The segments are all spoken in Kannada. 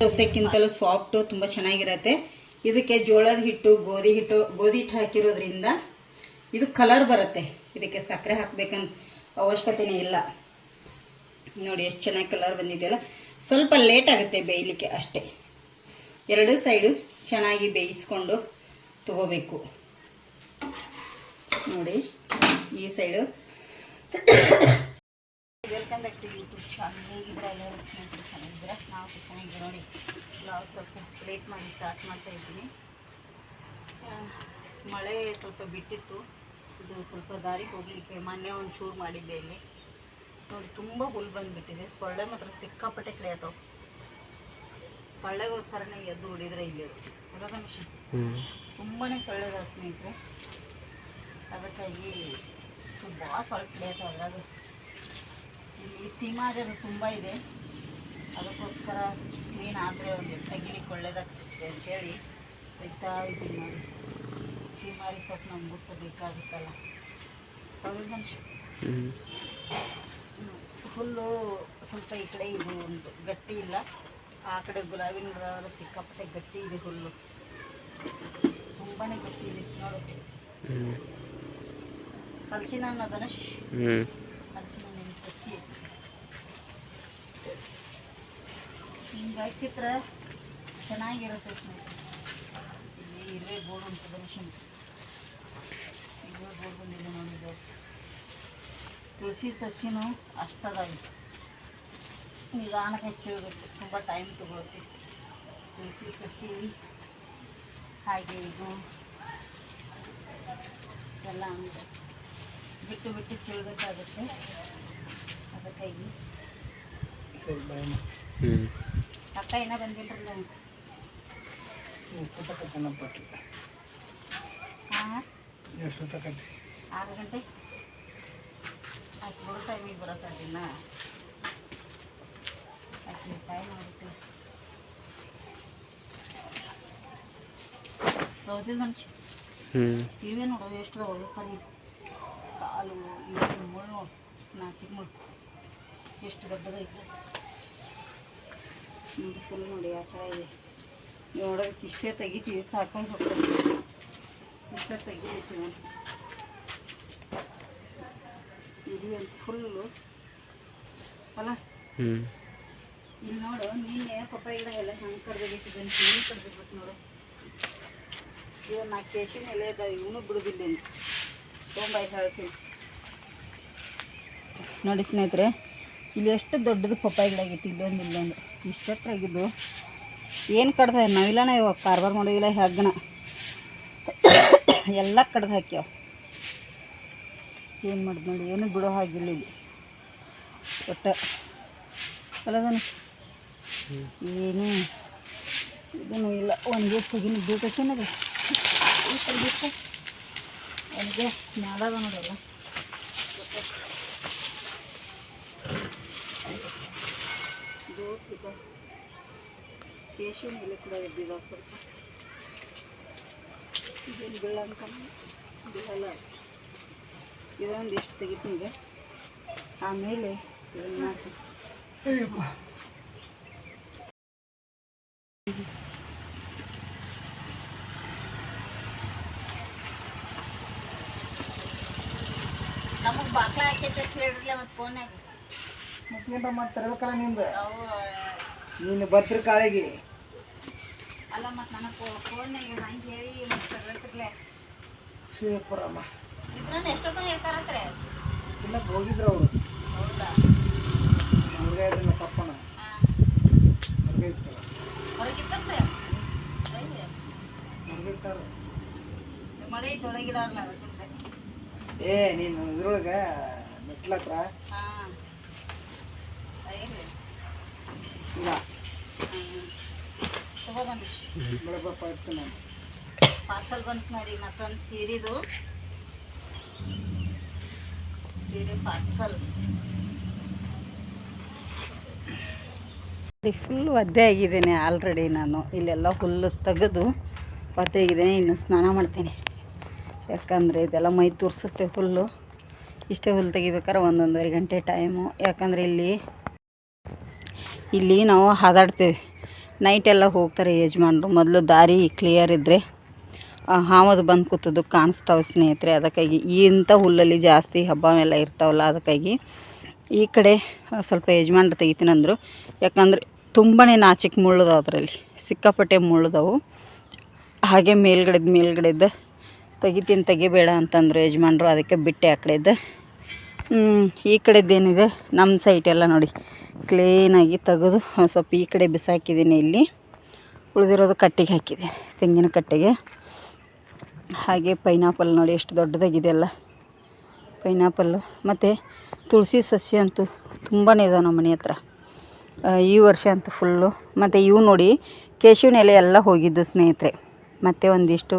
ದೋಸೆಕ್ಕಿಂತಲೂ ಸಾಫ್ಟು, ತುಂಬ ಚೆನ್ನಾಗಿರುತ್ತೆ. ಇದಕ್ಕೆ ಜೋಳದ ಹಿಟ್ಟು, ಗೋಧಿ ಹಿಟ್ಟು ಹಾಕಿರೋದ್ರಿಂದ ಇದು ಕಲರ್ ಬರುತ್ತೆ. ಇದಕ್ಕೆ ಸಕ್ಕರೆ ಹಾಕಬೇಕಂತ ಅವಶ್ಯಕತೆನೇ ಇಲ್ಲ. ನೋಡಿ ಎಷ್ಟು ಚೆನ್ನಾಗಿ ಕಲರ್ ಬಂದಿದೆಯಲ್ಲ. ಸ್ವಲ್ಪ ಲೇಟ್ ಆಗುತ್ತೆ ಬೇಯಲಿಕ್ಕೆ ಅಷ್ಟೇ. ಎರಡೂ ಸೈಡು ಚೆನ್ನಾಗಿ ಬೇಯಿಸ್ಕೊಂಡು ತಗೋಬೇಕು. ನೋಡಿ ಈ side. Welcome back to YouTube channel. ಹೇಗಿದ್ರೆ ಎಲ್ಲರೂ ಸ್ನೇಹಿತರು ಚೆನ್ನಾಗಿದ್ದೀರಾ? ನಾವು ಚೆನ್ನಾಗಿದ್ದೀವಿ. ನೋಡಿ ಬ್ಲಾಗ್ ಸ್ವಲ್ಪ ಲೇಟ್ ಮಾಡಿ ಸ್ಟಾರ್ಟ್ ಮಾಡ್ತಾ ಇದ್ದೀನಿ. ಮಳೆ ಸ್ವಲ್ಪ ಬಿಟ್ಟಿತ್ತು. ಇದು ಸ್ವಲ್ಪ ದಾರಿ ಹೋಗಲಿಕ್ಕೆ ಮೊನ್ನೆ ಒಂದು ಚೂರು ಮಾಡಿದ್ದೆ. ಇಲ್ಲಿ ನೋಡಿ ತುಂಬ ಹುಲ್ಲು ಬಂದುಬಿಟ್ಟಿದೆ. ಸೊಳ್ಳೆ ಮಾತ್ರ ಸಿಕ್ಕಾಪಟ್ಟೆ ಕಡಿಯತ್ತವು. ಸೊಳ್ಳೆಗೋಸ್ಕರನೇ ಎದ್ದು ಹೊಡಿದ್ರೆ ಇಲ್ಲಿ ಅದಕ್ಕೆ ಮಿಷನ್ ತುಂಬಾ ಸೊಳ್ಳೆ ಇದಾವೆ ಸ್ನೇಹಿತರೆ. ಅದಕ್ಕಾಗಿ ಭಾಳ ಸೊಳ್ಳೆ ಕಡಿಯತ್ತವೆ. ಅದ್ರಾಗ ಇಲ್ಲಿ ತಿಮಾರಿ ಅದು ತುಂಬ ಇದೆ. ಅದಕ್ಕೋಸ್ಕರ ಕ್ಲೀನ್ ಆದರೆ ಒಂದು ತೆಗಿಲಿಕ್ಕೆ ಒಳ್ಳೇದಾಗ್ತದೆ ಅಂತೇಳಿ ತೆಗ್ತಾ ಇದ್ದೀನಿ. ನೋಡಿ ತಿಮಾರಿ ಸೊಪ್ಪು ನಮಗೂ ಸಹ ಬೇಕಾಗುತ್ತಲ್ಲ. ಹೌದು ಹುಲ್ಲು ಸ್ವಲ್ಪ ಈ ಕಡೆ ಇದು ಒಂದು ಗಟ್ಟಿ ಇಲ್ಲ. ಆ ಕಡೆ ಗುಲಾಬಿ ಗಿಡ ಸಿಕ್ಕಾಪಟ್ಟೆ ಗಟ್ಟಿ ಇದೆ. ಹುಲ್ಲು ತುಂಬಾ ಗಟ್ಟಿ ಇದೆ. ನೋಡು ಹಲಸಿನ ಹಣ್ಣು ಧನುಷ್, ಹಲಸಿನ ಹಣ್ಣು ಸಸಿ ಹಿಂಗೆ ಹಾಕಿದ್ರೆ ಚೆನ್ನಾಗಿರುತ್ತೆ ಸ್ನೇಹಿತರೆ. ಇಲ್ಲಿ ಇಲ್ಲೇ ಗೋಡು ಅಂತ ಧನುಷ್ ಇಲ್ಲೇ ಗೋಡು ಬಂದಿದೆ ನೋಡಿದ್ದು. ಅಷ್ಟು ತುಳಸಿ ಸಸಿನೂ ಅಷ್ಟದಾವೆ. ನಿಧಾನಕ್ಕೆ ಹಚ್ಚಿಡಬೇಕು, ತುಂಬ ಟೈಮ್ ತಗೊಳುತ್ತೆ. ತುಳಸಿ ಸಸಿ ಹಾಗೆ ಇದು ಎಲ್ಲ ಹಂಗೆ ಬಿಟ್ಟು ಬಿಟ್ಟು ಕೀಳಬೇಕಾಗುತ್ತೆ. ಅದಕ್ಕಾಗಿ ಅಕ್ಕ ಏನೋ ಬಂದಿಲ್ಲ ಅಂತ. ಹಾಂ 6 ಗಂಟೆ ಆಕೆ ಬರೋ ಟೈಮಿಗೆ ಬರೋಕ್ಕಾಗಿಲ್ಲ. ಆಕೆ ಟೈಮ್ ಆಗುತ್ತೆ. ಹೌದಿಲ್ಲ ಮನುಷ್ಯ ಇವೆ ನೋಡೋದು ಎಷ್ಟು ಹೋಗ್ತಾರೆ. ಕಾಲು ಇದು ಮುಳ್ಳು ನಾಚಿಕ ಮುಳ್ಳು ಎಷ್ಟು ದೊಡ್ಡದೈತೆ ನೋಡಿ. ಫುಲ್ ನೋಡಿ ಆ ಥರ ಇದೆ. ನೋಡೋದಕ್ಕೆ ಇಷ್ಟೇ ತೆಗಿತೀವಿ, ಸಾಕೊಂಡು ಹೋಗ್ತೀವಿ. ಇಷ್ಟೇ ತೆಗಿತೀವಿ. ಇದು ಅಂತ ಫುಲ್ಲು ಅಲ್ಲ. ಇಲ್ಲಿ ನೋಡು, ನಿನ್ನೆ ಪಪ್ಪಾಯ ಗಿಡ ಎಲ್ಲ ಹಂಗೆ ಕಡ್ದೋಗಿತ್ತು. ಏನು ಕಡ್ದಿರ್ಬೇಕು ನೋಡು. ಇವಾಗ 4 ಕೇಸಿನ ಎಲೆ ಇದ್ದಾವೆ. ಇವನು ಬಿಡೋದಿಲ್ಲ ಅಂತ ತುಂಬ ಹೇಳ್ತೀನಿ ನೋಡಿ ಸ್ನೇಹಿತರೆ. ಇಲ್ಲಿ ಎಷ್ಟು ದೊಡ್ಡದು ಪಪ್ಪಾಯ ಗಿಡ ಆಗಿತ್ತು. ಇಲ್ಲೊಂದು ಇಷ್ಟೊತ್ತಾಗಿದ್ದು ಏನು ಕಡ್ದ ನಾವಿಲ್ಲನ ಇವಾಗ ಕಾರ್ಬಾರ ಮಾಡೋದಿಲ್ಲ. ಹೆಗ್ಗಣ ಎಲ್ಲ ಕಡ್ದು ಹಾಕ್ಯಾವ. ಏನು ಮಾಡಿದ್ ನೋಡಿ, ಏನು ಬಿಡೋ ಹಾಗಿಲ್ಲ ಇಲ್ಲಿ ಒಟ್ಟು ಅಲ್ಲದನು. ಏನು ಇದೂ ಇಲ್ಲ. ಒಣಗೆ ತೆಗಿನ ಬೇಕೇನದು ಒಣಗೆ ನಾಳದ ನೋಡಲ್ಲ. ಕೇಶಿನ ಎಲೆ ಕೂಡ ಎದ್ದಿದ್ದಾವೆ ಸ್ವಲ್ಪ. ಇದೇನು ಬೀಳ ಅಂತ ಬೀಳಲ್ಲ. ಇದೊಂದು ಎಷ್ಟು ತೆಗಿತೀನಿ. ಆಮೇಲೆ ಏನು ಮಾಡ್ತೀನಿ. ನಮಗೆ ಬಾಕ್ಲ ಹಾಕೈತೆ ಹೇಳ್ರಲ್ಲ. ಮತ್ತು ಫೋನ್ಯಾಗ ಮತ್ತೇನ್ರ ಮಾಡಿ ತರಬೇಕಲ್ಲ ನಿಂದು. ನೀನು ಭದ್ರ ಕಾಳಿಗೆ ಅಲ್ಲ. ಮತ್ತು ನನಗೆ ಫೋನ್ಯಾಗ ಹಂಗೆ ಹೇಳಿ ಮತ್ತು ತರಬೇಕಿರ್ಲೆ ಶಿವಪುರಮ್ಮ ಇದ್ರನ್ನ ಎಷ್ಟೊತ್ತ ಇರ್ತಾರಂತ್ರೆ. ಇಲ್ಲ ಹೋಗಿದ್ರು ಅವರು. ಹೌದಾ? ಹೊರಗೆ ಇದನ್ನ ತಪ್ಪಣ ಹೊರಗೆ ಇರ್ತಾರೆ. ಹೊರಗಿತ್ತಂತೆ ಹೊರಗಿರ್ತಾರೆ. ಮಳೆ ತೊಳಗಿಡಲ್ಲ ಅದಕ್ಕೆ. ನೀನು ಇದ್ರೊಳಗೆ ಮೆಟ್ಲ ಹತ್ರ ಹಾಂ ಇಲ್ಲ ತಗೋದಂಬಿಶ್ ಬೆಳಗ್ಗೆ ಇರ್ತೀನಿ. ಪಾರ್ಸಲ್ ಬಂತು ನೋಡಿ. ಮತ್ತೊಂದು ಸೀರೆದು ಸೀರೆ ಪಾರ್ಸಲ್. ಫುಲ್ ಒದ್ದೆ ಆಗಿದ್ದೇನೆ ಆಲ್ರೆಡಿ. ನಾನು ಇಲ್ಲೆಲ್ಲ ಹುಲ್ಲು ತೆಗೆದು ಒದ್ದೆ ಆಗಿದ್ದೇನೆ. ಇನ್ನು ಸ್ನಾನ ಮಾಡ್ತೀನಿ. ಯಾಕಂದರೆ ಇದೆಲ್ಲ ಮೈ ತುರ್ಸುತ್ತೆ ಹುಲ್ಲು. ಇಷ್ಟೇ ಹುಲ್ಲು ತೆಗಿಬೇಕಾದ್ರೆ 1-1.5 ಗಂಟೆ ಟೈಮು. ಯಾಕಂದರೆ ಇಲ್ಲಿ ನಾವು ಹಾದಾಡ್ತೇವೆ. ನೈಟೆಲ್ಲ ಹೋಗ್ತಾರೆ ಯಜಮಾನ್ರು. ಮೊದಲು ದಾರಿ ಕ್ಲಿಯರ್ ಇದ್ದರೆ ಹಾವದು ಬಂದು ಕೂತದ್ದು ಕಾಣಿಸ್ತಾವೆ ಸ್ನೇಹಿತರೆ. ಅದಕ್ಕಾಗಿ ಇಂಥ ಹುಲ್ಲಲ್ಲಿ ಜಾಸ್ತಿ ಹಬ್ಬವೆಲ್ಲ ಇರ್ತಾವಲ್ಲ, ಅದಕ್ಕಾಗಿ ಈ ಕಡೆ ಸ್ವಲ್ಪ ಯಜಮಾನ್ರು ತೆಗಿತೀನಂದರು. ಯಾಕಂದರೆ ತುಂಬಾ ನಾಚಿಕೆ ಮುಳ್ಳುದವು, ಅದರಲ್ಲಿ ಸಿಕ್ಕಾಪಟ್ಟೆ ಮುಳ್ಳುದವು. ಹಾಗೆ ಮೇಲ್ಗಡೆದ್ದು ತೆಗಿಬೇಡ ಅಂತಂದರು ಯಜಮಾನ್ರು. ಅದಕ್ಕೆ ಬಿಟ್ಟೆ ಆ ಕಡೆದ್ದು. ಈ ಕಡೆದ್ದೇನಿದೆ ನಮ್ಮ ಸೈಟೆಲ್ಲ ನೋಡಿ ಕ್ಲೀನಾಗಿ ತೆಗೆದು ಸ್ವಲ್ಪ ಈ ಕಡೆ ಬಿಸಾಕಿದ್ದೀನಿ. ಇಲ್ಲಿ ಉಳಿದಿರೋದು ಕಟ್ಟಿಗೆ ಹಾಕಿದ್ದೀನಿ, ತೆಂಗಿನ ಕಟ್ಟೆಗೆ. ಹಾಗೆ ಪೈನಾಪಲ್ ನೋಡಿ ಎಷ್ಟು ದೊಡ್ಡದಾಗಿದೆ ಅಲ್ಲ ಪೈನಾಪಲ್ಲು. ಮತ್ತು ತುಳಸಿ ಸಸ್ಯ ಅಂತೂ ತುಂಬಾ ಇದಾವೆ ನಮ್ಮ ಮನೆ ಹತ್ರ ಈ ವರ್ಷ ಅಂತೂ ಫುಲ್ಲು. ಮತ್ತು ಇವು ನೋಡಿ ಕೇಶವಿನ ಎಲೆ ಎಲ್ಲ ಹೋಗಿದ್ದು ಸ್ನೇಹಿತರೆ. ಮತ್ತು ಒಂದಿಷ್ಟು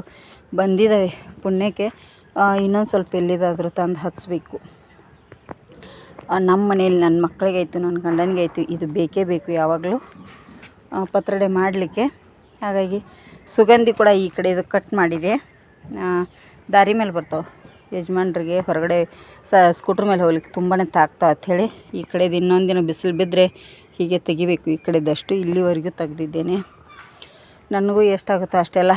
ಬಂದಿದ್ದಾವೆ ಪುಣ್ಯಕ್ಕೆ. ಇನ್ನೊಂದು ಸ್ವಲ್ಪ ಎಲ್ಲಿದಾದರೂ ತಂದು ಹಚ್ಚಬೇಕು. ನಮ್ಮ ಮನೇಲಿ ನನ್ನ ಮಕ್ಕಳಿಗಾಯಿತು ನನ್ನ ಗಂಡನಿಗಾಯಿತು ಇದು ಬೇಕೇ ಬೇಕು ಯಾವಾಗಲೂ ಪತ್ರೊಡೆ ಮಾಡಲಿಕ್ಕೆ. ಹಾಗಾಗಿ ಸುಗಂಧಿ ಕೂಡ ಈ ಕಡೆ ಇದು ಕಟ್ ಮಾಡಿದೆ. ದಾರಿ ಮೇಲೆ ಬರ್ತಾವೆ ಯಜಮಾನ್ರಿಗೆ ಹೊರಗಡೆ ಸ್ಕೂಟ್ರ್ ಮೇಲೆ ಹೋಗ್ಲಿಕ್ಕೆ ತುಂಬಾ ತಾಗ್ತಾವೆ ಅಂಥೇಳಿ ಈ ಕಡೆದು ಇನ್ನೊಂದು ದಿನ ಬಿಸಿಲು ಬಿದ್ದರೆ ಹೀಗೆ ತೆಗಿಬೇಕು. ಈ ಕಡೆದಷ್ಟು ಇಲ್ಲಿವರೆಗೂ ತೆಗ್ದಿದ್ದೇನೆ. ನನಗೂ ಎಷ್ಟಾಗುತ್ತೋ ಅಷ್ಟೆಲ್ಲ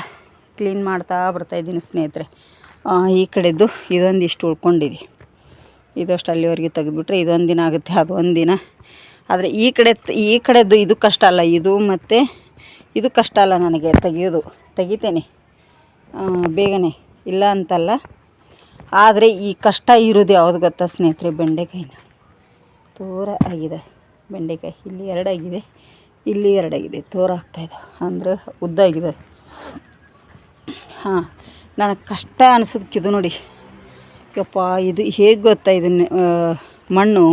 ಕ್ಲೀನ್ ಮಾಡ್ತಾ ಬರ್ತಾಯಿದ್ದೀನಿ ಸ್ನೇಹಿತರೆ. ಈ ಕಡೆದ್ದು ಇದೊಂದಿಷ್ಟು ಉಳ್ಕೊಂಡಿದೆ. ಇದಷ್ಟು ಅಲ್ಲಿವರೆಗೆ ತೆಗೆದುಬಿಟ್ರೆ ಇದೊಂದು ದಿನ ಆಗುತ್ತೆ, ಅದು ಒಂದು ದಿನ. ಆದರೆ ಈ ಕಡೆದ್ದು ಇದು ಕಷ್ಟ ಅಲ್ಲ, ಇದು ಮತ್ತು ಇದು ಕಷ್ಟ ಅಲ್ಲ ನನಗೆ ತೆಗಿಯೋದು. ತೆಗಿತೇನೆ ಬೇಗನೆ, ಇಲ್ಲ ಅಂತಲ್ಲ. ಆದರೆ ಈ ಕಷ್ಟ ಇರೋದು ಯಾವುದು ಗೊತ್ತಾ ಸ್ನೇಹಿತರೆ? ಬೆಂಡೆಕಾಯಿನ ತೋರ ಆಗಿದೆ ಬೆಂಡೆಕಾಯಿ. ಇಲ್ಲಿ 2 ಆಗಿದೆ, ಇಲ್ಲಿ 2 ಆಗಿದೆ. ತೋರ ಆಗ್ತಾಯಿದ್ದಾವೆ ಅಂದರೆ ಉದ್ದ ಆಗಿದೆ. ಹಾಂ, ನನಗೆ ಕಷ್ಟ ಅನಿಸೋದಕ್ಕಿದು ನೋಡಿ. ಯಪ್ಪ, ಇದು ಹೇಗೆ ಗೊತ್ತಾ? ಇದನ್ನು ಮಣ್ಣು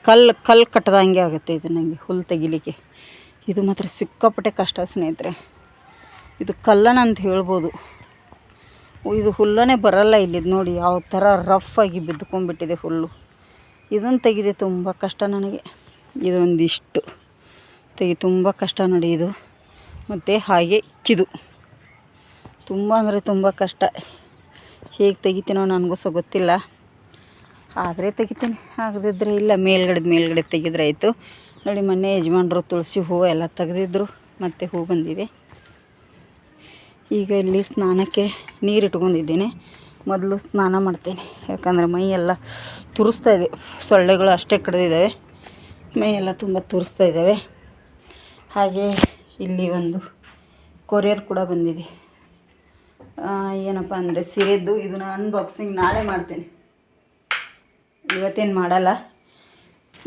ಕಲ್ಲು ಕಟ್ಟದಂಗೆ ಆಗುತ್ತೆ ಇದು ನನಗೆ ಹುಲ್ಲು ತೆಗಿಲಿಕ್ಕೆ. ಇದು ಮಾತ್ರ ಸಿಕ್ಕಾಪಟ್ಟೆ ಕಷ್ಟ ಸ್ನೇಹಿತರೆ. ಇದು ಕಲ್ಲನ ಅಂತ ಹೇಳ್ಬೋದು. ಇದು ಹುಲ್ಲನೇ ಬರಲ್ಲ ಇಲ್ಲಿದ್ದು ನೋಡಿ, ಯಾವ ಥರ ರಫಾಗಿ ಬಿದ್ದುಕೊಂಡ್ಬಿಟ್ಟಿದೆ ಹುಲ್ಲು. ಇದನ್ನು ತೆಗಿದೆ ತುಂಬ ಕಷ್ಟ ನನಗೆ. ಇದೊಂದಿಷ್ಟು ತುಂಬ ಕಷ್ಟ ನೋಡಿ ಇದು. ಮತ್ತು ಹಾಗೆ ಕಿದು ತುಂಬ ಅಂದರೆ ತುಂಬ ಕಷ್ಟ. ಹೇಗೆ ತೆಗಿತೀನೋ ನನಗೂ ಸಹ ಗೊತ್ತಿಲ್ಲ, ಆದರೆ ತೆಗಿತೀನಿ. ಆಗದಿದ್ದರೆ ಇಲ್ಲ, ಮೇಲ್ಗಡೆ ತೆಗೆದ್ರೆ ಆಯಿತು. ನೋಡಿ ಮೊನ್ನೆ ಯಜಮಾನ್ರು ತುಳಸಿ ಹೂವು ಎಲ್ಲ ತೆಗೆದಿದ್ರು, ಮತ್ತು ಹೂ ಬಂದಿದೆ. ಈಗ ಇಲ್ಲಿ ಸ್ನಾನಕ್ಕೆ ನೀರು ಇಟ್ಕೊಂಡಿದ್ದೀನಿ. ಮೊದಲು ಸ್ನಾನ ಮಾಡ್ತೇನೆ, ಯಾಕಂದರೆ ಮೈಯೆಲ್ಲ ತುರಿಸ್ತಾ ಇದೆ. ಸೊಳ್ಳೆಗಳು ಅಷ್ಟೇ ಕಡಿದಿದ್ದಾವೆ, ಮೈಯೆಲ್ಲ ತುಂಬ ತುರಿಸ್ತಾ ಇದ್ದಾವೆ. ಹಾಗೆ ಇಲ್ಲಿ ಒಂದು ಕೊರಿಯರ್ ಕೂಡ ಬಂದಿದೆ. ಏನಪ್ಪ ಅಂದರೆ ಸೀರೆದ್ದು. ಇದನ್ನು ಅನ್ಬಾಕ್ಸಿಂಗ್ ನಾಳೆ ಮಾಡ್ತೇನೆ, ಇವತ್ತೇನು ಮಾಡಲ್ಲ.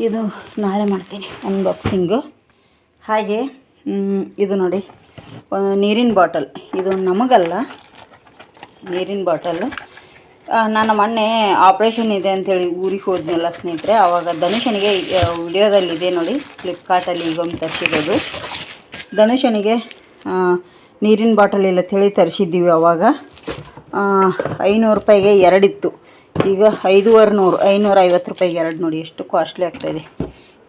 ಇದು ನಾಳೆ ಮಾಡ್ತೀನಿ ಅನ್ಬಾಕ್ಸಿಂಗು. ಹಾಗೆ ಇದು ನೋಡಿ ನೀರಿನ ಬಾಟಲ್. ಇದು ನಮಗಲ್ಲ, ನೀರಿನ ಬಾಟಲ್ಲು. ನಾನು ಮೊನ್ನೆ ಆಪ್ರೇಷನ್ ಇದೆ ಅಂಥೇಳಿ ಊರಿಗೆ ಹೋದ್ನಲ್ಲ ಸ್ನೇಹಿತರೆ, ಆವಾಗ ಧನುಷನಿಗೆ ವಿಡಿಯೋದಲ್ಲಿದೆ ನೋಡಿ, ಫ್ಲಿಪ್ಕಾರ್ಟಲ್ಲಿ ಈಗೊಮ್ಮೆ ತರಿಸಿರೋದು. ಧನುಷನಿಗೆ ನೀರಿನ ಬಾಟಲ್ ಇಲ್ಲ ತಿಳಿ ತರಿಸಿದ್ದೀವಿ. ಆವಾಗ 500 ರೂಪಾಯಿಗೆ 2 ಇತ್ತು. ಈಗ 550 ರೂಪಾಯಿಗೆ 2 ನೋಡಿ, ಎಷ್ಟು ಕಾಸ್ಟ್ಲಿ ಆಗ್ತಾಯಿದೆ.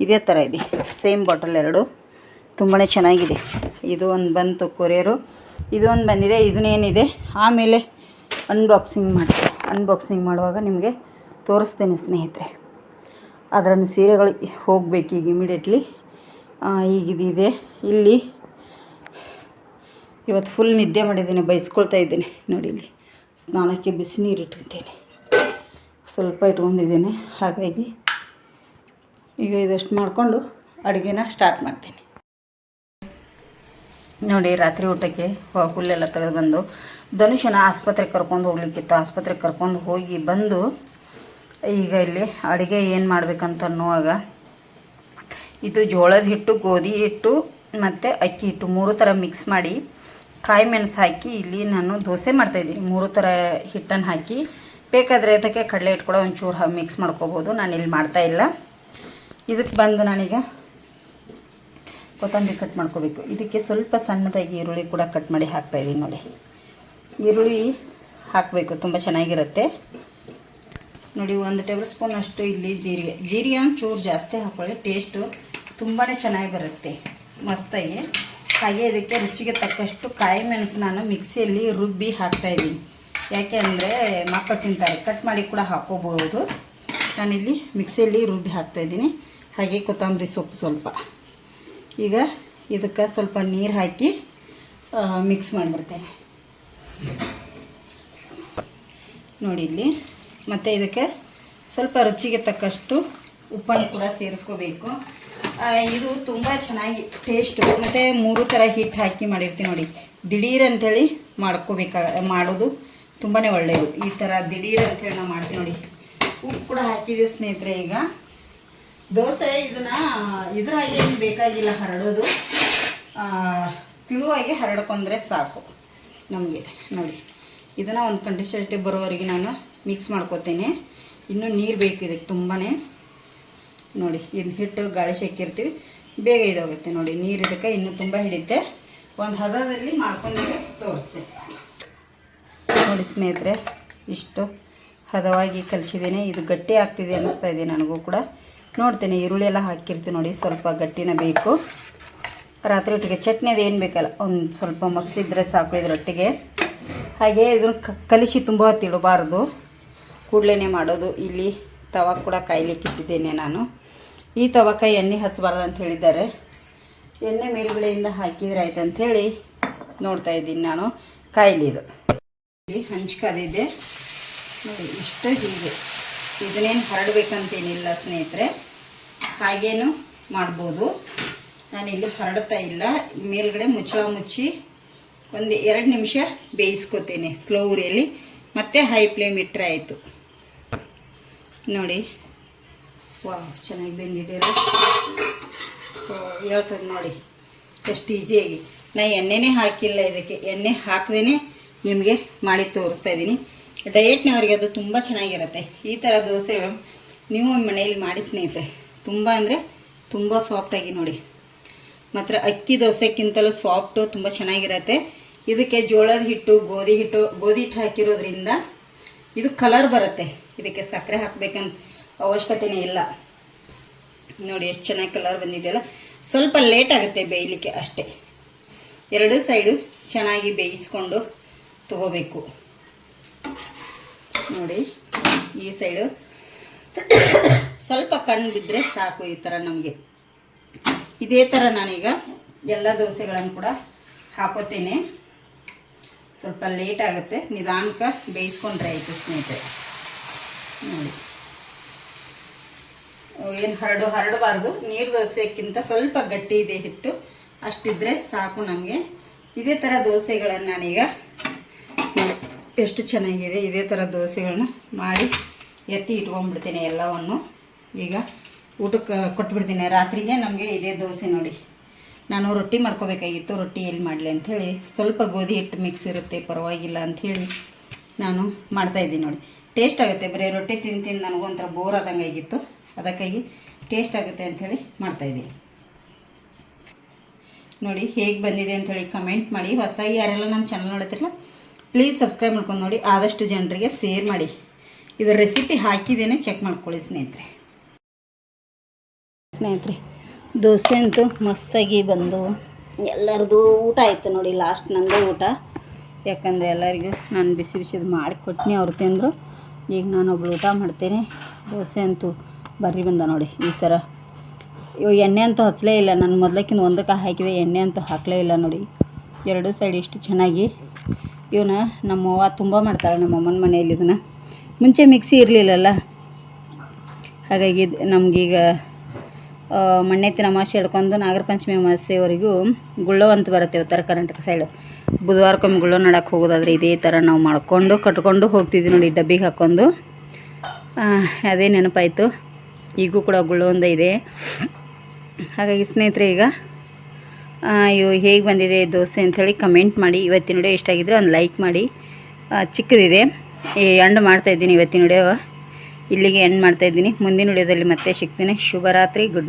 ಇದೇ ಥರ ಇದೆ ಸೇಮ್ ಬಾಟಲ್ 2, ತುಂಬಾ ಚೆನ್ನಾಗಿದೆ. ಇದು ಒಂದು ಬಂತು ಕೊರಿಯರು, ಇದು ಒಂದು ಬಂದಿದೆ. ಇದನ್ನೇನಿದೆ ಆಮೇಲೆ ಅನ್ಬಾಕ್ಸಿಂಗ್ ಮಾಡುವಾಗ ನಿಮಗೆ ತೋರಿಸ್ತೇನೆ ಸ್ನೇಹಿತರೆ. ಅದರನ್ನು ಸೀರೆಗಳು ಹೋಗಬೇಕು ಈಗ ಇಮಿಡಿಯೇಟ್ಲಿ. ಈಗಿದಿದೆ ಇಲ್ಲಿ. ಇವತ್ತು ಫುಲ್ ನಿದ್ದೆ ಮಾಡಿದ್ದೀನಿ, ಬೈಸ್ಕೊಳ್ತಾ ಇದ್ದೀನಿ ನೋಡಿ. ಇಲ್ಲಿ ಸ್ನಾನಕ್ಕೆ ಬಿಸಿ ನೀರು ಇಟ್ಟಿರ್ತೇನೆ, ಸ್ವಲ್ಪ ಇಟ್ಕೊಂಡಿದ್ದೀನಿ. ಹಾಗಾಗಿ ಈಗ ಇದಷ್ಟು ಮಾಡಿಕೊಂಡು ಅಡುಗೆನ ಸ್ಟಾರ್ಟ್ ಮಾಡ್ತೀನಿ ನೋಡಿ. ರಾತ್ರಿ ಊಟಕ್ಕೆ ಹುಲ್ಲೆಲ್ಲ ತೆಗೆದು ಬಂದು ಧನುಷನ ಆಸ್ಪತ್ರೆಗೆ ಕರ್ಕೊಂಡು ಹೋಗ್ಲಿಕ್ಕಿತ್ತು. ಆಸ್ಪತ್ರೆಗೆ ಕರ್ಕೊಂಡು ಹೋಗಿ ಬಂದು ಈಗ ಇಲ್ಲಿ ಅಡುಗೆ ಏನು ಮಾಡಬೇಕಂತ ಅನ್ನುವಾಗ, ಇದು ಜೋಳದ ಹಿಟ್ಟು, ಗೋಧಿ ಹಿಟ್ಟು ಮತ್ತು ಅಕ್ಕಿ ಹಿಟ್ಟು 3 ಥರ ಮಿಕ್ಸ್ ಮಾಡಿ ಕಾಯಿ ಮೆಣಸು ಹಾಕಿ ಇಲ್ಲಿ ನಾನು ದೋಸೆ ಮಾಡ್ತಾಯಿದ್ದೀನಿ. 3 ಥರ ಹಿಟ್ಟನ್ನು ಹಾಕಿ, ಬೇಕಾದರೆ ಅದಕ್ಕೆ ಕಡಲೆ ಹಿಟ್ಟು ಕೂಡ ಒಂಚೂರು ಮಿಕ್ಸ್ ಮಾಡ್ಕೋಬೋದು. ನಾನಿಲ್ಲಿ ಮಾಡ್ತಾಯಿಲ್ಲ. ಇದಕ್ಕೆ ಬಂದು ನಾನೀಗ ಕೊತ್ತಂಬರಿ ಕಟ್ ಮಾಡ್ಕೋಬೇಕು. ಇದಕ್ಕೆ ಸ್ವಲ್ಪ ಸಣ್ಣದಾಗಿ ಈರುಳ್ಳಿ ಕೂಡ ಕಟ್ ಮಾಡಿ ಹಾಕ್ತಾಯಿದ್ದೀನಿ ನೋಡಿ. ಈರುಳ್ಳಿ ಹಾಕಬೇಕು, ತುಂಬ ಚೆನ್ನಾಗಿರುತ್ತೆ ನೋಡಿ. 1 ಟೇಬಲ್ ಸ್ಪೂನ್ ಅಷ್ಟು ಇಲ್ಲಿ ಜೀರಿಗೆ ಒಂಚೂರು ಜಾಸ್ತಿ ಹಾಕ್ಕೊಳ್ಳಿ, ಟೇಸ್ಟು ತುಂಬಾ ಚೆನ್ನಾಗಿ ಬರುತ್ತೆ ಮಸ್ತಾಗಿ. ಹಾಗೆ ಇದಕ್ಕೆ ರುಚಿಗೆ ತಕ್ಕಷ್ಟು ಕಾಯಿ ಮೆಣಸು ನಾನು ಮಿಕ್ಸಿಯಲ್ಲಿ ರುಬ್ಬಿ ಹಾಕ್ತಾಯಿದ್ದೀನಿ. ಯಾಕೆ ಅಂದರೆ ಮಕ್ಕಳು ತಿಂತಾರೆ, ಕಟ್ ಮಾಡಿ ಕೂಡ ಹಾಕ್ಕೋಬೋದು. ನಾನಿಲ್ಲಿ ಮಿಕ್ಸಿಯಲ್ಲಿ ರುಬ್ಬಿ ಹಾಕ್ತಾಯಿದ್ದೀನಿ. ಹಾಗೆ ಕೊತ್ತಂಬರಿ ಸೊಪ್ಪು ಸ್ವಲ್ಪ. ಈಗ ಇದಕ್ಕೆ ಸ್ವಲ್ಪ ನೀರು ಹಾಕಿ ಮಿಕ್ಸ್ ಮಾಡಿಬಿಡ್ತೇನೆ ನೋಡಿ ಇಲ್ಲಿ. ಮತ್ತು ಇದಕ್ಕೆ ಸ್ವಲ್ಪ ರುಚಿಗೆ ತಕ್ಕಷ್ಟು ಉಪ್ಪನ್ನು ಕೂಡ ಸೇರಿಸ್ಕೋಬೇಕು. ಇದು ತುಂಬ ಚೆನ್ನಾಗಿ ಟೇಸ್ಟು. ಮತ್ತು 3 ಥರ ಹಿಟ್ಟು ಹಾಕಿ ಮಾಡಿರ್ತೀನಿ ನೋಡಿ. ದಿಢೀರ್ ಅಂಥೇಳಿ ಮಾಡೋದು ತುಂಬಾ ಒಳ್ಳೆಯದು. ಈ ಥರ ದಿಢೀರ್ ಅಂಥೇಳಿ ನಾವು ಮಾಡ್ತೀವಿ ನೋಡಿ. ಉಪ್ಪು ಕೂಡ ಹಾಕಿದೆ ಸ್ನೇಹಿತರೆ. ಈಗ ದೋಸೆ ಇದ್ರಾಗೆ ಏನು ಬೇಕಾಗಿಲ್ಲ ಹರಡೋದು, ತಿಳುವಾಗಿ ಹರಡ್ಕೊಂಡ್ರೆ ಸಾಕು ನಮಗೆ. ನೋಡಿ ಇದನ್ನು ಒಂದು ಕನ್ಸಿಸ್ಟೆನ್ಸಿ ಬರೋವರೆಗೆ ನಾನು ಮಿಕ್ಸ್ ಮಾಡ್ಕೋತೇನೆ. ಇನ್ನೂ ನೀರು ಬೇಕು ಇದಕ್ಕೆ ತುಂಬಾ. ನೋಡಿ ಇನ್ನು ಹಿಟ್ಟು ಗಾಳಿ ಸೆಕ್ಕಿರ್ತೀವಿ, ಬೇಗ ಇದಾಗುತ್ತೆ ನೋಡಿ. ನೀರು ಇದಕ್ಕೆ ಇನ್ನೂ ತುಂಬ ಹಿಡಿಯುತ್ತೆ. ಒಂದು ಹದದಲ್ಲಿ ಮಾಡ್ಕೊಂಡು ತೋರಿಸ್ತೇನೆ ನೋಡಿ ಸ್ನೇಹಿತರೆ. ಇಷ್ಟು ಹದವಾಗಿ ಕಲಿಸಿದ್ದೇನೆ. ಇದು ಗಟ್ಟಿ ಆಗ್ತಿದೆ ಅನ್ನಿಸ್ತಾ ಇದೆ ನನಗೂ ಕೂಡ. ನೋಡ್ತೇನೆ, ಈರುಳ್ಳಿ ಎಲ್ಲ ಹಾಕಿರ್ತೀನಿ ನೋಡಿ. ಸ್ವಲ್ಪ ಗಟ್ಟಿನ ಬೇಕು. ರಾತ್ರಿ ಹೊತ್ತಿಗೆ ಚಟ್ನಿದು ಏನು ಬೇಕಲ್ಲ, ಒಂದು ಸ್ವಲ್ಪ ಮೊಸರಿದ್ರೆ ಸಾಕು ಇದರೊಟ್ಟಿಗೆ. ಹಾಗೆ ಇದನ್ನು ಕಲಿಸಿ ತುಂಬ ಹೊತ್ತು ಇಡಬಾರ್ದು, ಕೂಡಲೇ ಮಾಡೋದು. ಇಲ್ಲಿ ತವ ಕೂಡ ಕಾಯ್ಲಿಕ್ಕೆ ಇಟ್ಟಿದ್ದೇನೆ ನಾನು. ಈ ತವಕ ಎಣ್ಣೆ ಹಚ್ಚಬಾರ್ದು ಅಂತ ಹೇಳಿದ್ದಾರೆ. ಎಣ್ಣೆ ಮೇಲ್ಗಡೆಯಿಂದ ಹಾಕಿದ್ರೆ ಆಯ್ತು ಅಂಥೇಳಿ ನೋಡ್ತಾ ಇದ್ದೀನಿ ನಾನು. ಕಾಯ್ಲಿದು ಇಲ್ಲಿ ಹಂಚ್ಕದಿದೆ ನೋಡಿ. ಇಷ್ಟು ಹೀಗೆ ಇದನ್ನೇನು ಹರಡಬೇಕಂತೇನಿಲ್ಲ ಸ್ನೇಹಿತರೆ, ಹಾಗೇನು ಮಾಡ್ಬೋದು. ನಾನಿಲ್ಲಿ ಹರಡ್ತಾ ಇಲ್ಲ. ಮೇಲ್ಗಡೆ ಮುಚ್ಚಳ ಮುಚ್ಚಿ ಒಂದು 2 ನಿಮಿಷ ಬೇಯಿಸ್ಕೊತೇನೆ ಸ್ಲೋ ಉರಿಯಲ್ಲಿ. ಮತ್ತು ಹೈ ಫ್ಲೇಮ್ ಇಟ್ಟರೆ ಆಯಿತು ನೋಡಿ. ವಾವ್, ಚೆನ್ನಾಗಿ ಬೆಂದಿದೆ ಅಲ್ಲ. ಹೇಳ್ತದೆ ನೋಡಿ ಎಷ್ಟು ಈಜಿಯಾಗಿ. ನಾ ಎಣ್ಣೆನೇ ಹಾಕಿಲ್ಲ ಇದಕ್ಕೆ. ಎಣ್ಣೆ ಹಾಕದೇ ನಿಮಗೆ ಮಾಡಿ ತೋರಿಸ್ತಾ ಇದ್ದೀನಿ. ಡಯಟ್ನವರಿಗೆ ಅದು ತುಂಬ ಚೆನ್ನಾಗಿರುತ್ತೆ. ಈ ಥರ ದೋಸೆ ನೀವು ಮನೆಯಲ್ಲಿ ಮಾಡಿ ಸ್ನೇಹಿತರೆ. ತುಂಬ ಅಂದರೆ ತುಂಬ ಸಾಫ್ಟಾಗಿ ನೋಡಿ. ಮಾತ್ರ ಅಕ್ಕಿ ದೋಸೆಕ್ಕಿಂತಲೂ ಸಾಫ್ಟು ತುಂಬ ಚೆನ್ನಾಗಿರುತ್ತೆ. ಇದಕ್ಕೆ ಜೋಳದ ಹಿಟ್ಟು, ಗೋಧಿ ಹಿಟ್ಟು ಹಾಕಿರೋದ್ರಿಂದ ಇದು ಕಲರ್ ಬರುತ್ತೆ. ಇದಕ್ಕೆ ಸಕ್ಕರೆ ಹಾಕಬೇಕಂತ ಅವಶ್ಯಕತೆಯೇ ಇಲ್ಲ. ನೋಡಿ ಎಷ್ಟು ಚೆನ್ನಾಗಿ ಕಲರ್ ಬಂದಿದೆಯಲ್ಲ. ಸ್ವಲ್ಪ ಲೇಟ್ ಆಗುತ್ತೆ ಬೇಯಲಿಕ್ಕೆ ಅಷ್ಟೇ. 2 ಸೈಡು ಚೆನ್ನಾಗಿ ಬೇಯಿಸ್ಕೊಂಡು ತಗೋಬೇಕು ನೋಡಿ. ಈ ಸೈಡು ಸ್ವಲ್ಪ ಕಣ್ಣು ಬಿದ್ದರೆ ಸಾಕು. ಈ ಥರ ನಮಗೆ ಇದೇ ಥರ ನಾನೀಗ ಎಲ್ಲ ದೋಸೆಗಳನ್ನು ಕೂಡ ಹಾಕೋತೇನೆ. ಸ್ವಲ್ಪ ಲೇಟ್ ಆಗುತ್ತೆ, ನಿಧಾನಕ್ಕೆ ಬೇಯಿಸ್ಕೊಂಡ್ರೆ ಆಯಿತು ಸ್ನೇಹಿತರೆ. ನೋಡಿ ಏನು ಹರಡಬಾರ್ದು. ನೀರು ದೋಸೆಕ್ಕಿಂತ ಸ್ವಲ್ಪ ಗಟ್ಟಿ ಇದೆ ಹಿಟ್ಟು, ಅಷ್ಟಿದ್ರೆ ಸಾಕು ನಮಗೆ. ಇದೇ ಥರ ದೋಸೆಗಳನ್ನು ನಾನೀಗ ಎಷ್ಟು ಚೆನ್ನಾಗಿದೆ. ಇದೇ ಥರ ದೋಸೆಗಳನ್ನ ಮಾಡಿ ಎತ್ತಿ ಇಟ್ಕೊಂಡ್ಬಿಡ್ತೇನೆ ಎಲ್ಲವನ್ನು. ಈಗ ಊಟಕ್ಕೆ ಕೊಟ್ಬಿಡ್ತೀನಿ. ರಾತ್ರಿಗೆ ನಮಗೆ ಇದೇ ದೋಸೆ ನೋಡಿ. ನಾನು ರೊಟ್ಟಿ ಮಾಡ್ಕೋಬೇಕಾಗಿತ್ತು, ರೊಟ್ಟಿ ಎಲ್ಲಿ ಮಾಡಲಿ ಅಂಥೇಳಿ. ಸ್ವಲ್ಪ ಗೋಧಿ ಹಿಟ್ಟು ಮಿಕ್ಸ್ ಇರುತ್ತೆ, ಪರವಾಗಿಲ್ಲ ಅಂಥೇಳಿ ನಾನು ಮಾಡ್ತಾಯಿದ್ದೀನಿ ನೋಡಿ. ಟೇಸ್ಟ್ ಆಗುತ್ತೆ. ಬರೀ ರೊಟ್ಟಿ ತಿಂದು ನನಗೂ ಒಂಥರ ಬೋರ್ ಆದಂಗೆ ಆಗಿತ್ತು. ಅದಕ್ಕಾಗಿ ಟೇಸ್ಟ್ ಆಗುತ್ತೆ ಅಂಥೇಳಿ ಮಾಡ್ತಾಯಿದ್ದೀನಿ ನೋಡಿ. ಹೇಗೆ ಬಂದಿದೆ ಅಂಥೇಳಿ ಕಮೆಂಟ್ ಮಾಡಿ. ಹೊಸದಾಗಿ ಯಾರೆಲ್ಲ ನಮ್ಮ ಚಾನಲ್ ನೋಡ್ತಿರಲ್ಲ ಪ್ಲೀಸ್ ಸಬ್ಸ್ಕ್ರೈಬ್ ಮಾಡ್ಕೊಂಡು ನೋಡಿ. ಆದಷ್ಟು ಜನರಿಗೆ ಶೇರ್ ಮಾಡಿ. ಇದರ ರೆಸಿಪಿ ಹಾಕಿದ್ದೇನೆ, ಚೆಕ್ ಮಾಡ್ಕೊಳ್ಳಿ ಸ್ನೇಹಿತರೆ. ದೋಸೆ ಅಂತೂ ಮಸ್ತಾಗಿ ಬಂದು ಎಲ್ಲರದು ಊಟ ಆಯಿತು ನೋಡಿ. ಲಾಸ್ಟ್ ನಂದೇ ಊಟ. ಯಾಕಂದರೆ ಎಲ್ಲರಿಗೂ ನಾನು ಬಿಸಿ ಬಿಸಿದು ಮಾಡಿ ಕೊಟ್ಟಿನಿ, ಅವ್ರು ತಿಂದರು. ಈಗ ನಾನೊಬ್ಳು ಊಟ ಮಾಡ್ತೇನೆ. ದೋಸೆ ಅಂತೂ ಬರ್ರಿ ಬಂದ ನೋಡಿ. ಈ ಥರ ಎಣ್ಣೆ ಅಂತೂ ಹಚ್ಚಲೇ ಇಲ್ಲ ನಾನು. ಮೊದಲಕ್ಕಿಂತ ಒಂದಕ್ಕೆ ಹಾಕಿದೆ, ಎಣ್ಣೆ ಅಂತೂ ಹಾಕಲೇ ಇಲ್ಲ ನೋಡಿ. 2 ಸೈಡ್ ಇಷ್ಟು ಚೆನ್ನಾಗಿ ಇವನ್ನ ನಮ್ಮವ್ವ ತುಂಬ ಮಾಡ್ತಾಳೆ, ನಮ್ಮಮ್ಮನ ಮನೆಯಲ್ಲಿ. ಇದನ್ನು ಮುಂಚೆ ಮಿಕ್ಸಿ ಇರಲಿಲ್ಲಲ್ಲ, ಹಾಗಾಗಿ ನಮಗೀಗ ಮಣ್ಣೆತ್ತಿನ ಅಮಾವಾಸ್ಯೆ ಹಿಡ್ಕೊಂಡು ನಾಗರ ಪಂಚಮಿ ಅಮಾವಾಸ್ಯೆವರೆಗೂ ಗುಳ್ಳೋ ಅಂತ ಬರುತ್ತೆ ಉತ್ತರ ಕರ್ನಾಟಕ ಸೈಡು. ಬುಧವಾರಕ್ಕೊಮ್ಮೆ ಗುಳ್ಳೋ ನಡಕ್ಕೆ ಹೋಗೋದಾದರೆ ಇದೇ ಥರ ನಾವು ಮಾಡ್ಕೊಂಡು ಕಟ್ಕೊಂಡು ಹೋಗ್ತಿದ್ವಿ ನೋಡಿ, ಡಬ್ಬಿಗೆ ಹಾಕ್ಕೊಂಡು. ಅದೇ ನೆನಪಾಯಿತು. ಈಗೂ ಕೂಡ ಗುಳ್ಳೋ ಒಂದು ಇದೆ. ಹಾಗಾಗಿ ಸ್ನೇಹಿತರೆ, ಈಗ ಇವು ಹೇಗೆ ಬಂದಿದೆ ದೋಸೆ ಅಂಥೇಳಿ ಕಮೆಂಟ್ ಮಾಡಿ. ಇವತ್ತಿನ ವಿಡಿಯೋ ಇಷ್ಟ ಆಗಿದ್ದರೆ ಒಂದು ಲೈಕ್ ಮಾಡಿ. ಚಿಕ್ಕದಿದೆ, ಎಂಡ್ ಮಾಡ್ತಾಯಿದ್ದೀನಿ ಇವತ್ತಿನ ವಿಡಿಯೋ. ಇಲ್ಲಿಗೆ ಎಂಡ್ ಮಾಡ್ತಾಯಿದ್ದೀನಿ. ಮುಂದಿನ ವಿಡಿಯೋದಲ್ಲಿ ಮತ್ತೆ ಸಿಗ್ತೀನಿ. ಶುಭರಾತ್ರಿ, ಗುಡ್ ನೈಟ್.